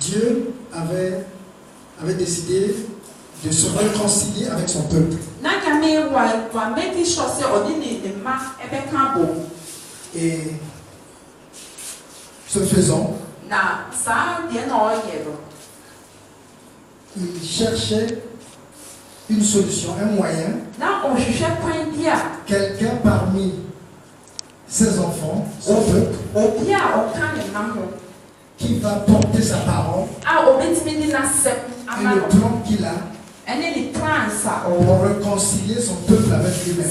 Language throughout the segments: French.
Dieu avait décidé de se réconcilier avec son peuple. Et ce faisant, il cherchait une solution, un moyen. Quelqu'un parmi ses enfants, son peuple, qui va porter sa parole et le plan qu'il a pour réconcilier son peuple avec lui-même.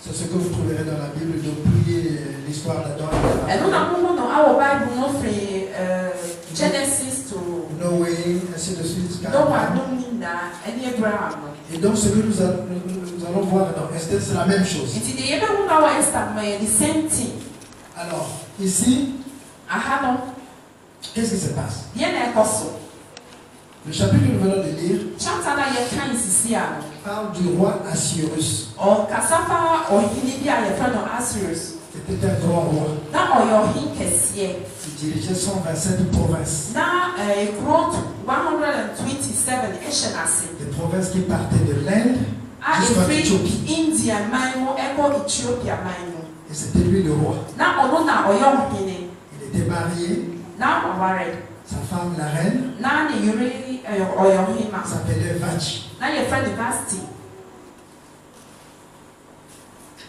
C'est ce que vous trouverez dans la Bible depuis l'histoire d'Adam et Genesis to Noé, ainsi de suite. Et donc ce que nous allons voir dans Esther, c'est la même chose. Alors, ici, qu'est-ce qui se passe? Le chapitre que nous venons de lire parle du roi Assuérus. C'était un grand roi. Il dirigeait 127 provinces. Des provinces qui partaient de l'Inde jusqu'à l'Éthiopie. Et c'était lui le roi. Il était marié. Sa femme, la reine, s'appelait Vashti.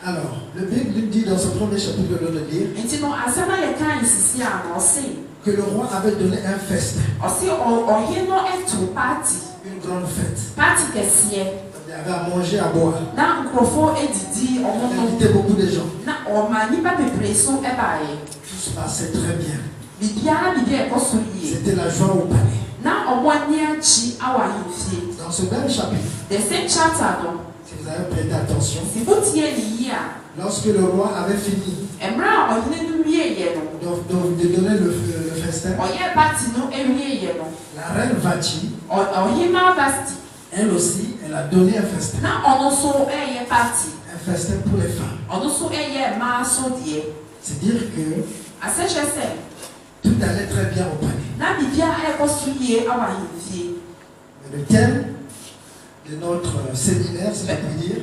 Alors, le Bible dit dans ce premier chapitre de le lire que le roi avait donné un festin, une grande fête. Il avait à manger, à boire. Il invitait beaucoup de gens. Tout se passait très bien. C'était la joie au palais. Dans ce même chapitre, si vous avez prêté attention, lorsque le roi avait fini de donner le festin, la reine Vashti, elle aussi, elle a donné un festin. Un festin pour les femmes. C'est dire que tout allait très bien au palais. Mais le thème de notre séminaire, c'est de dire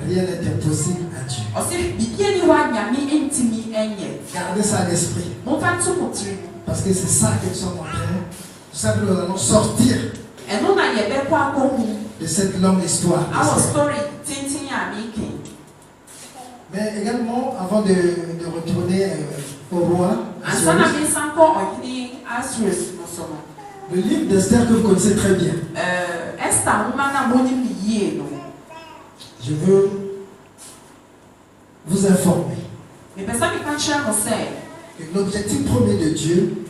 rien n'est impossible à Dieu. Gardez ça à l'esprit. Parce que c'est ça que nous sommes en train. C'est ça que nous allons sortir de cette longue histoire. Mais également, avant de retourner au roi, le livre d'Esther que vous connaissez très bien. Je veux vous informer que l'objectif premier de Dieu,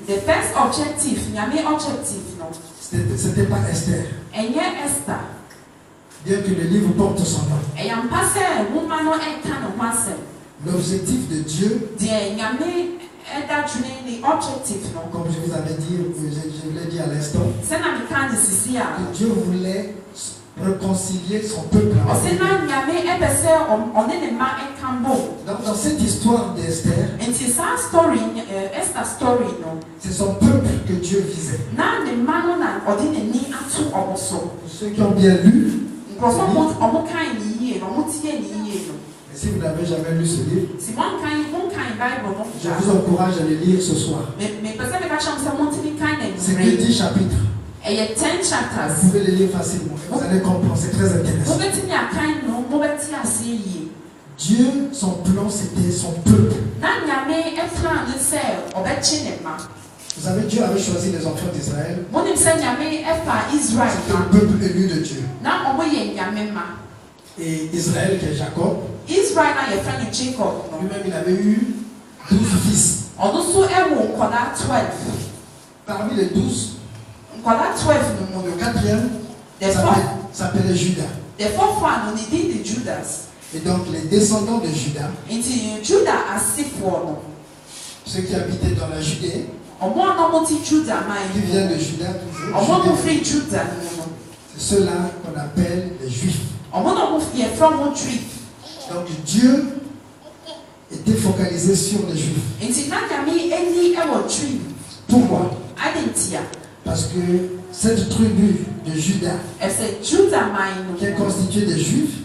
c'était pas Esther. Bien que le livre porte son nom. L'objectif de Dieu, comme je vous avais dit, je l'ai dit à l'instant, que Dieu voulait réconcilier son peuple. Donc dans cette histoire d'Esther, c'est son peuple que Dieu visait. Pour ceux qui ont bien lu, et si vous n'avez jamais lu ce livre, je vous encourage à le lire ce soir. C'est que 10 chapitres. Vous pouvez le lire facilement. Vous allez comprendre, c'est très intéressant. Dieu, son plan, c'était son peuple. Vous savez, Dieu avait choisi les enfants d'Israël. C'était le peuple élu de Dieu. Et Israël, qui est Jacob, lui-même, il avait eu 12 fils. Parmi les 12, le quatrième s'appelait Judas. Et donc les descendants de Judas, ceux qui habitaient dans la Judée, qui viennent de Judas toujours, c'est ceux-là qu'on appelle les Juifs. Donc Dieu était focalisé sur les Juifs. Pourquoi? Parce que cette tribu de Juda, qui est constituée des Juifs,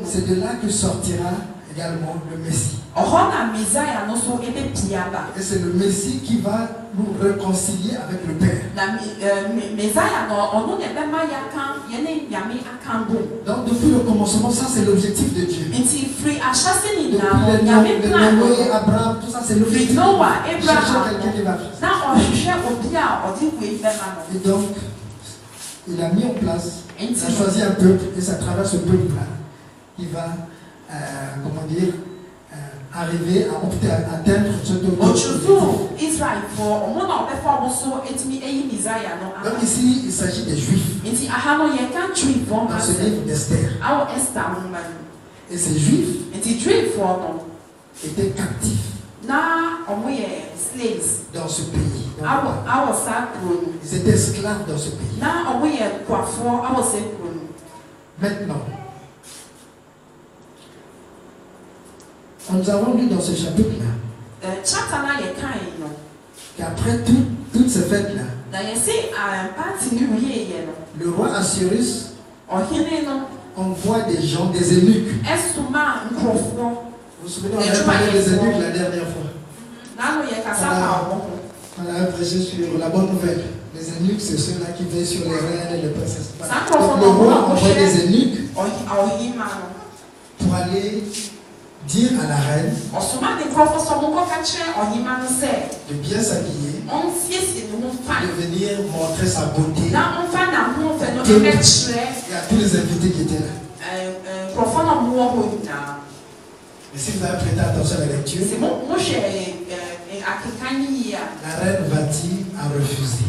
c'est de là que sortira également le Messie. Et c'est le Messie qui va nous réconcilier avec le Père. Donc depuis le commencement, ça c'est l'objectif de Dieu. Depuis les Noé, Abraham, tout ça c'est l'objectif. Chercher quelqu'un qui va faire ça. Et donc, il a mis en place, il a choisi un peuple, et c'est à travers ce peuple-là qu'il va, comment dire, arriver à atteindre ce objectif. Donc ici, il s'agit des Juifs. Dans ce livre d'Esther. Et ces Juifs étaient captifs dans ce pays. Ils étaient esclaves dans ce pays. Maintenant, nous avons lu dans ce chapitre-là qu'après toutes ces fêtes-là, le roi Assyrus envoie des gens, des eunuques. Vous vous souvenez, on a parlé des eunuques la dernière fois. On a prêché sur la bonne nouvelle. Les eunuques, c'est ceux-là qui veillent sur les reines et les princesses. Donc le roi envoie des eunuques pour aller dire à la reine de bien s'habiller, de venir montrer sa beauté et à tous les invités qui étaient là. Mais si vous avez prêté attention à la lecture, la reine va-t-il à refuser?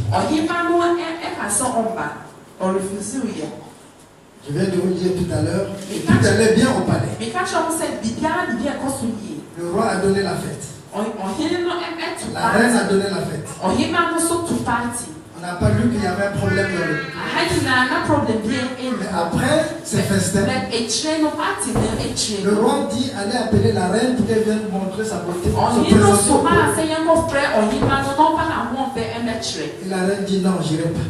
Je viens de vous le dire tout à l'heure, tout allait bien au palais. Le roi a donné la fête. La reine a donné la fête. On n'a pas lu qu'il y avait un problème dans le pays. Mais après ces festins, le roi dit allez appeler la reine pour qu'elle vienne montrer sa beauté. Et la reine dit non, j'irai pas.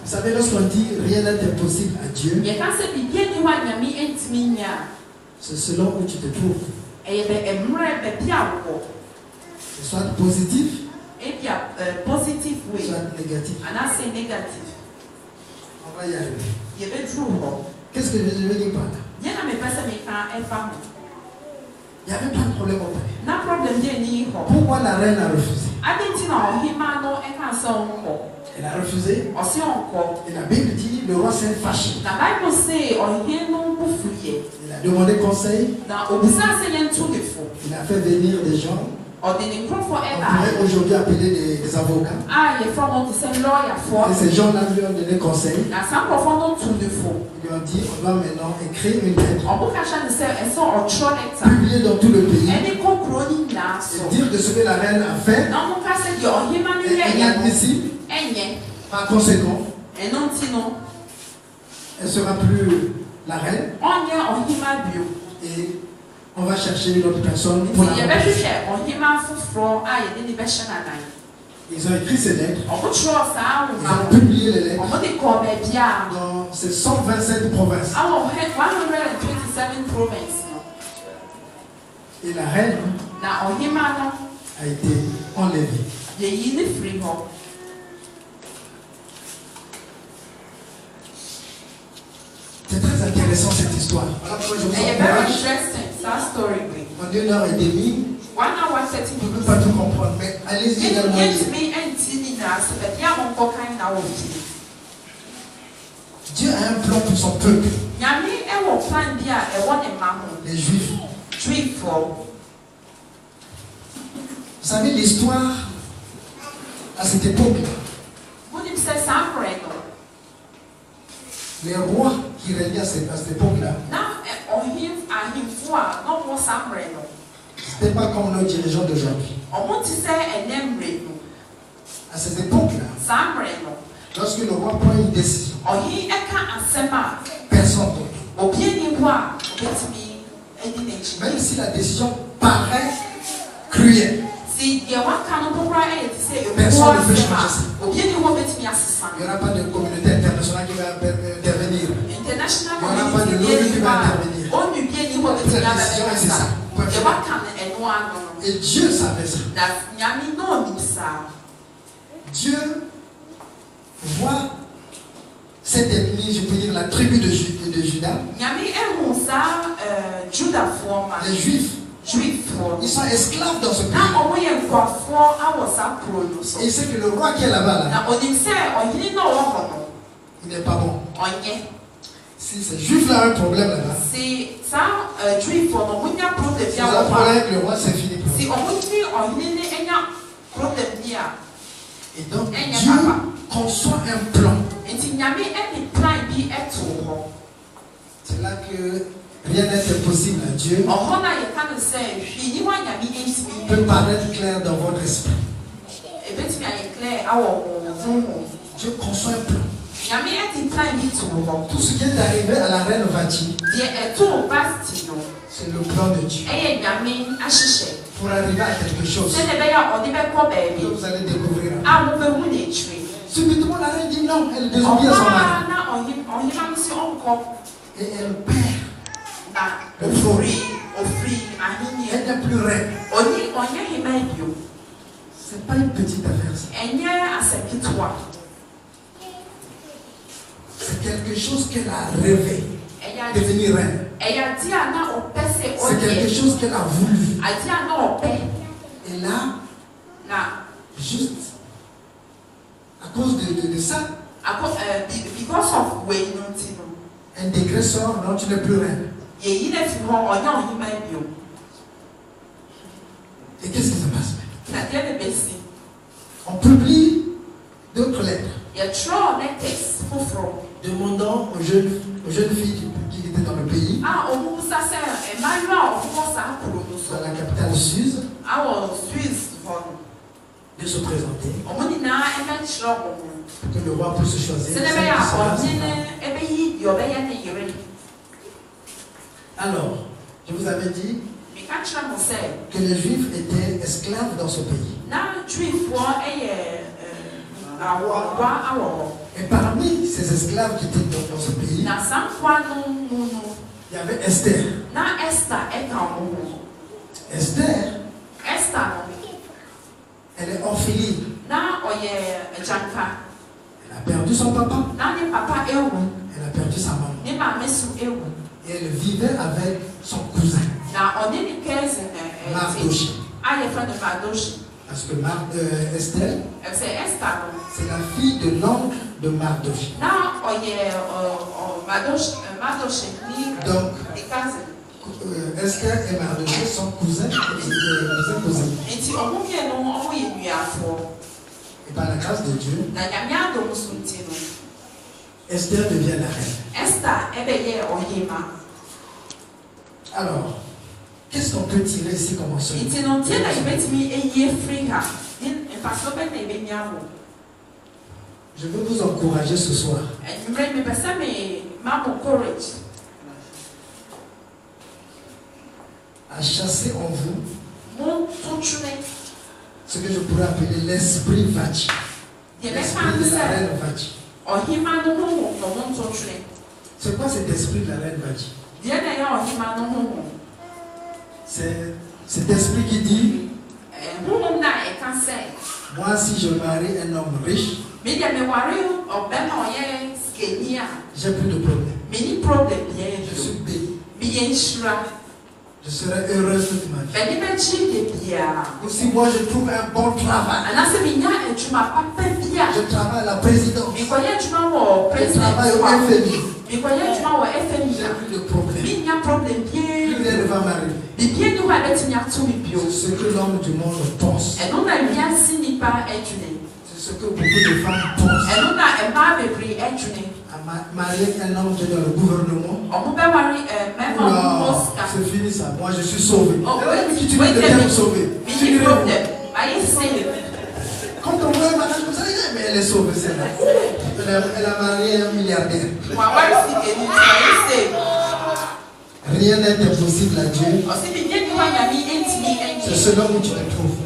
Vous savez, lorsqu'on dit rien n'est impossible à Dieu, c'est selon où tu te trouves. Soit positif, soit négatif. On va y arriver. Qu'est-ce que je veux dire par là? Il n'y avait pas de problème au palais. Pourquoi la reine a refusé? Elle a refusé. Et la Bible dit le roi s'est fâché. Il a demandé conseil. Il a fait venir des gens. On pourrait aujourd'hui appeler des avocats. Et ces gens-là lui ont donné conseil. Ils lui ont dit on doit maintenant écrire une lettre, publier dans tout le pays, et dire que ce que la reine a fait est inadmissible. Par conséquent, elle ne sera plus la reine. Et on va chercher une autre personne pour la remplacer. Ils ont écrit ces lettres. Ils ont publié les lettres dans ces 127 provinces. Et la reine a été enlevée. C'est très intéressant cette histoire. Voilà pourquoi je vous encourage. En 1h30, on ne peut pas tout comprendre, mais allez-y également. Dieu a un plan pour son peuple. Les Juifs. Vous savez l'histoire à cette époque-là. Les rois qui régnaient à cette époque-là, ce n'était pas comme nos dirigeants d'aujourd'hui. À cette époque-là, lorsque le roi prend une décision, personne d'autre Même si la décision paraît cruelle, personne ne peut changer ça. Il n'y aura pas de communauté internationale qui va intervenir. Il n'y aura pas de l'ONU qui va intervenir. La décision, c'est ça. Et Dieu savait ça. Dieu voit cette ethnie, je peux dire la tribu de Juda. Les Juifs. Ils sont esclaves dans ce pays. Et il sait que le roi qui est là-bas, il n'est pas bon. Si ces Juifs-là ont un problème là-bas, si ils ont un problème avec le roi, c'est fini pour eux. Et donc, Dieu conçoit un plan. C'est là que rien n'est impossible à Dieu. Peut paraître clair dans votre esprit. Dieu conçoit un plan. Tout ce qui est arrivé à la reine Vati, c'est le plan de Dieu. Pour arriver à quelque chose que vous allez découvrir. Subitement, la reine dit non, elle désobéit à son mari. Et elle perd le fruit. Elle n'est plus reine. C'est pas une petite affaire, ça. C'est quelque chose qu'elle a rêvé. Devenir reine. C'est quelque chose qu'elle a voulu. Et là, juste à cause de ça, un décret sort, non, tu n'es plus reine. Et qu'est-ce qui se passe maintenant? On publie d'autres lettres. Demandant aux jeunes filles qui étaient dans le pays, dans la capitale Suse, de se présenter, pour que le roi puisse choisir. Alors, je vous avais dit que les Juifs étaient esclaves dans ce pays. Et parmi ces esclaves qui étaient dans ce pays, il y avait Esther. Esther, elle est orpheline. Elle a perdu son papa. Elle a perdu sa maman. Et elle vivait avec son cousin, Mardoché. Parce que Esther, c'est la fille de l'oncle de Mardoché. Donc, Esther et Mardoché sont cousins et cousines. Et par la grâce de Dieu, Esther devient la reine. Alors, qu'est-ce qu'on peut tirer ici comme enseignement? Je veux vous encourager ce soir à chasser en vous ce que je pourrais appeler l'esprit Vati. L'esprit de la reine Vati. C'est quoi cet esprit de la reine Vati? C'est cet esprit qui dit, moi si je marie un homme riche, j'ai plus de problème. Je suis béni. Je serai heureuse toute ma vie. Ou si moi je trouve un bon travail, je travaille à la présidence, je travaille au FMI, j'ai plus de problème. Plus rien ne va m'arriver. C'est ce que l'homme du monde pense. C'est ce que beaucoup de femmes pensent. Marier un homme qui est dans le gouvernement, c'est fini ça. Moi je suis sauvé. Qui tu veux te sauver? Quand on voit un mariage comme ça, mais elle est sauvée celle-là. Elle a marié un milliardaire. Rien Rien n'est impossible à Dieu. C'est selon où tu te trouves.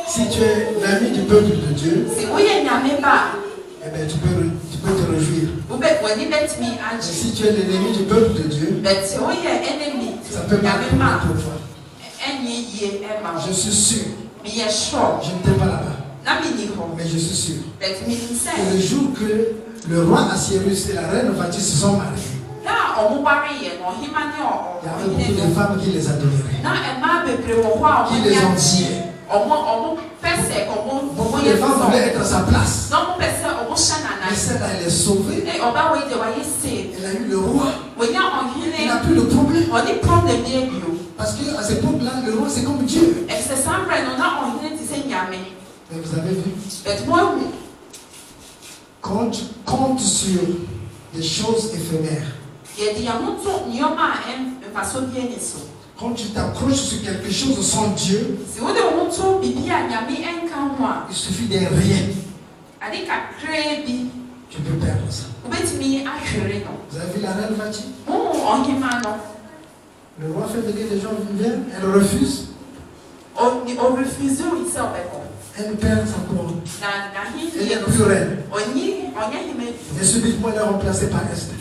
Si tu es l'ami du peuple de Dieu, eh bien, tu peux te réjouir. Si tu es l'ennemi du peuple de Dieu, ça peut marquer pour toi. Je suis sûr. Je ne t'ai pas là-bas. Mais je suis sûr. Et le jour que le roi Assyrius et la reine Vati se sont mariés, il y avait beaucoup de femmes qui les adoraient, qui les enviaient. Beaucoup de femmes voulaient être à sa place. Mais celle-là, elle est sauvée. Elle a eu le roi. Il n'a plus de problème. Parce qu'à cette époque-là, le roi, c'est comme Dieu. Mais vous avez vu? Quand tu comptes sur des choses éphémères, quand tu t'approches sur quelque chose sans Dieu, il suffit d'un rien. Tu peux perdre ça. Vous avez vu la reine Vati? Le roi fait venir des gens qui viennent, elle refuse. Elle perd sa couronne. Elle n'est plus reine. Et subitement, elle est remplacée par Esther.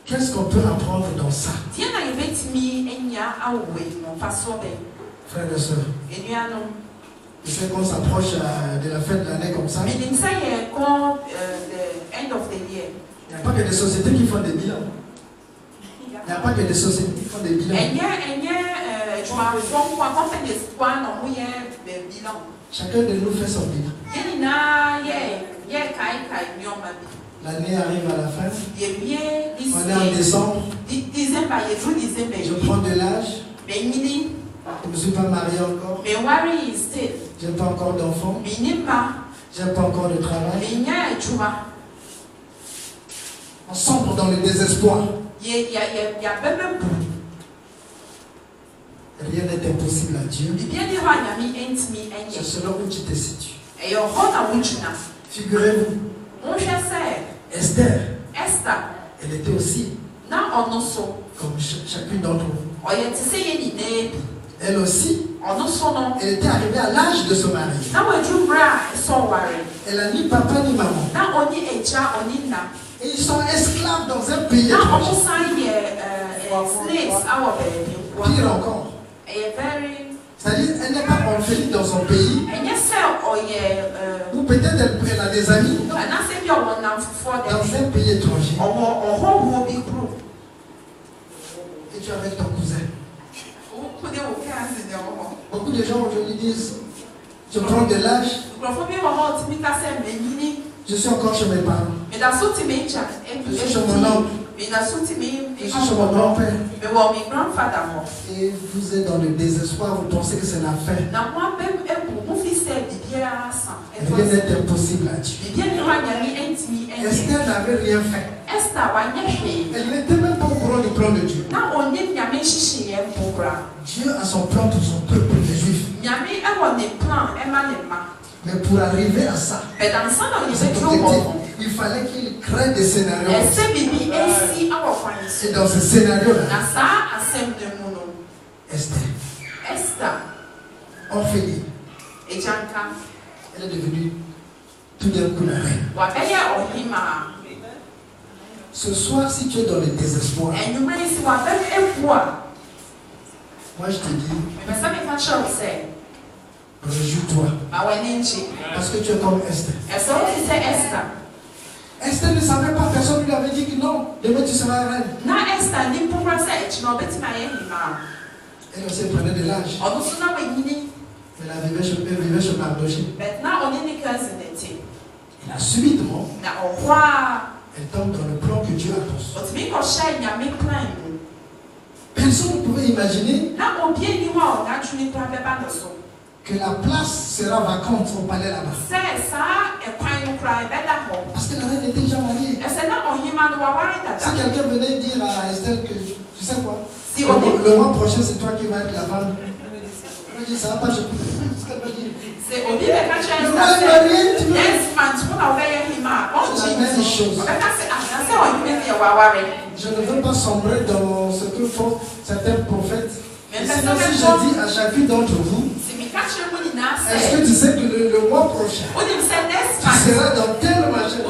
Qu'est-ce qu'on peut apprendre dans ça? Frères et sœurs, je sais qu'on s'approche de la fin de l'année comme ça. Il n'y a pas que des sociétés qui font des bilans. Il n'y a pas que des sociétés qui font des bilans. Chacun de nous fait son bilan. L'année arrive à la fin. On est en décembre. Je prends de l'âge. Je ne me suis pas marié encore. Je n'ai pas encore d'enfants. Je n'ai pas encore de travail. On sombre dans le désespoir. Rien n'est impossible à Dieu. C'est selon où tu te situes. Figurez-vous, Esther, elle était aussi comme chacune d'entre vous. Elle aussi, elle était arrivée à l'âge de se marier. Elle n'a ni papa ni maman. Et ils sont esclaves dans un pays étranger. Pire encore. C'est-à-dire, elle n'est pas orpheline dans son pays. Ou peut-être elle a des amis. Dans un pays étranger. Et tu es avec ton cousin. Beaucoup de gens aujourd'hui disent, je prends de l'âge. Je suis encore chez mes parents. Je suis chez mon oncle. Je suis chez mon grand-père. Et vous êtes dans le désespoir, vous pensez que c'est la fin. Rien n'est impossible à Dieu. Esther n'avait rien fait. Elle n'était même pas au courant du plan de Dieu. Dieu a son plan pour son peuple, les Juifs. Mais pour arriver à ça, il fallait qu'il crée des scénarios. Et dans ce scénario-là, Esther, orpheline, elle est devenue tout d'un coup la reine. Ce soir, si tu es dans le désespoir, moi je te dis, réjouis-toi. Parce que tu es comme Esther. Esther ne savait pas, personne ne lui avait dit que non, demain tu seras reine. Elle aussi prenait de l'âge. Elle vivait chez Mardoché. Et là, subitement, elle tombe dans le plan que Dieu a conçu. Personne ne pouvait imaginer que la place sera vacante au palais là-bas. Parce que la reine était déjà mariée. Si quelqu'un venait dire à Esther que, tu sais quoi, le mois prochain c'est toi qui vas être la femme, elle dit ça va pas, je peux ce qu'elle va dire. Le roi est marié, tu veux. La mère chose. Je ne veux pas sombrer dans ce que font certains prophètes. Et sinon, si je dis à chacun d'entre vous, est-ce que tu sais que le mois prochain, tu seras dans tel machin?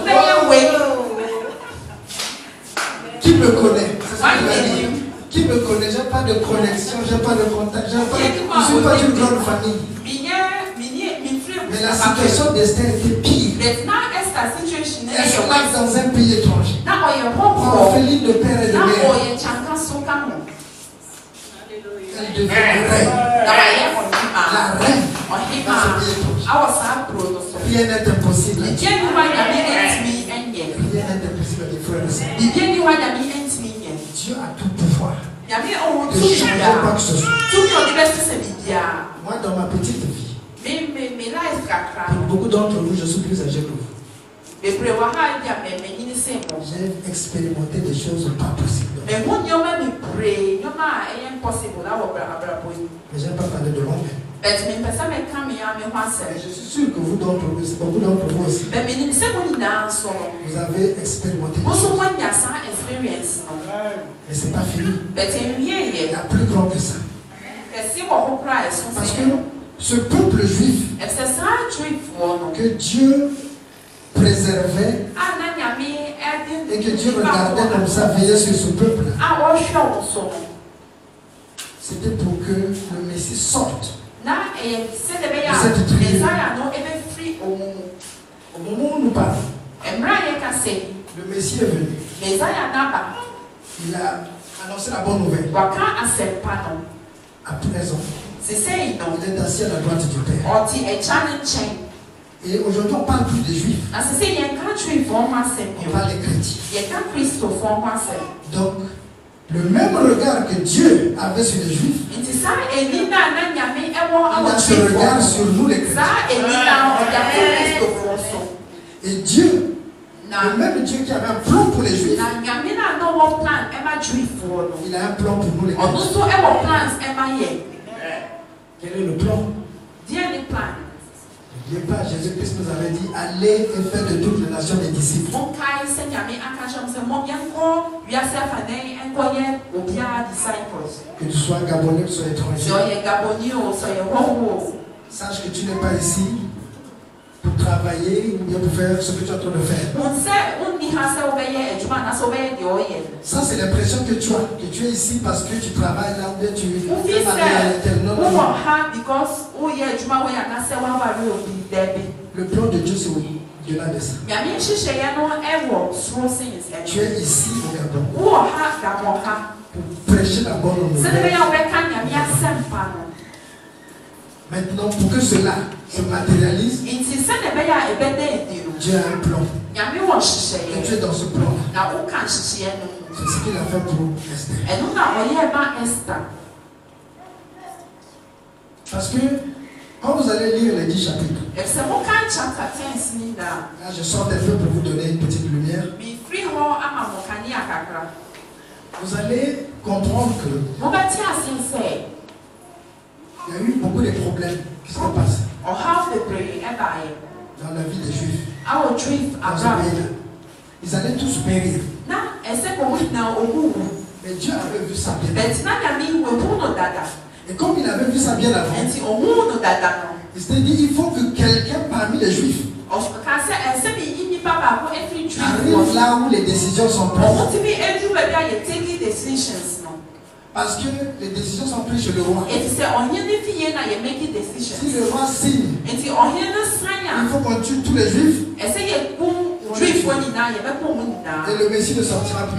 Qui me connaît? C'est ce qu'il a dit. Qui me connaît? J'ai pas de connexion, j'ai pas de contact, je ne suis pas d'une grande famille. Mais la situation d'Esther était pire. Elle se passe dans un pays étranger. Orpheline de père et de mère. Elle devient reine. La reine dans ce pays étranger. Rien n'est impossible. Rien n'est impossible, mes frères et sœurs. Dieu a tout pouvoir de changer quoi que ce soit. Moi, dans ma petite vie, pour beaucoup d'entre vous, je suis plus âgé que vous. J'ai expérimenté des choses pas possibles. Mais je n'ai pas parlé de l'homme. Mais je suis sûr que vous d'entre vous, beaucoup d'entre vous aussi, vous avez expérimenté des choses. Mais ce n'est pas fini. Il y a plus grand que ça. Parce que ce peuple juif que Dieu préservait et que Dieu regardait comme ça, veillait sur ce peuple, c'était pour que le Messie sorte de cette tribu. Au moment où nous parlons, le Messie est venu. Il a annoncé la bonne nouvelle. À présent, il est assis à la droite du Père. Et aujourd'hui, on ne parle plus des Juifs. On parle des chrétiens. Donc, le même regard que Dieu avait sur les Juifs, il a ce regard sur nous les chrétiens. Et Dieu, le même Dieu qui avait un plan pour les Juifs, il a un plan pour nous les chrétiens. Quel est le plan? N'oubliez pas, Jésus-Christ nous avait dit, allez et faites de toutes les nations des disciples. Que tu sois Gabonais ou tu sois étranger, sache que tu n'es pas ici pour travailler ou bien pour faire ce que tu es en train de faire. Ça, c'est l'impression que tu as, que tu es ici parce que tu travailles là où tu es. Non. Le plan de Dieu, c'est au-delà de ça. Tu es ici au Gabon pour prêcher la bonne nouvelle. Maintenant, pour que cela se matérialise, Dieu a un plan. Et tu es dans ce plan. C'est ce qu'il a fait pour Esther. Parce que quand vous allez lire les 10 chapitres, là je sors un peu pour vous donner une petite lumière. Vous allez comprendre que il y a eu beaucoup de problèmes qui se sont passés dans la vie des Juifs. Dans ce pays-là. Ils allaient tous périr. Mais Dieu avait vu ça bien. Et comme il avait vu ça bien avant, il s'est dit, il faut que quelqu'un parmi les Juifs arrive là où les décisions sont prises. Parce que les décisions sont prises chez le roi. Si le roi signe, il faut qu'on tue tous les Juifs. Et le Messie ne sortira plus.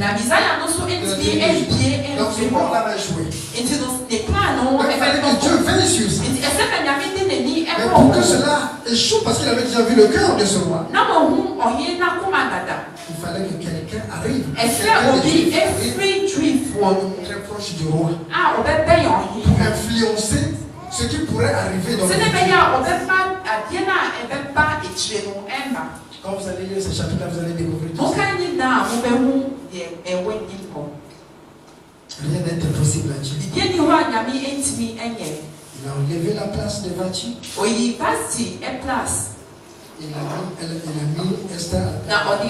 Donc ce roi-là va jouer. Donc il fallait que Dieu veille sur ça. Mais pour que cela échoue, parce qu'il avait déjà vu le cœur de ce roi, il fallait que quelqu'un arrive. Très proche du roi. Pour influencer ce qui pourrait arriver dans le futur. Quand vous allez lire ce chapitre-là, vous allez découvrir tout ça. Rien n'est impossible à Dieu. Il a enlevé la place de Vachi. Il a mis Esther à la place.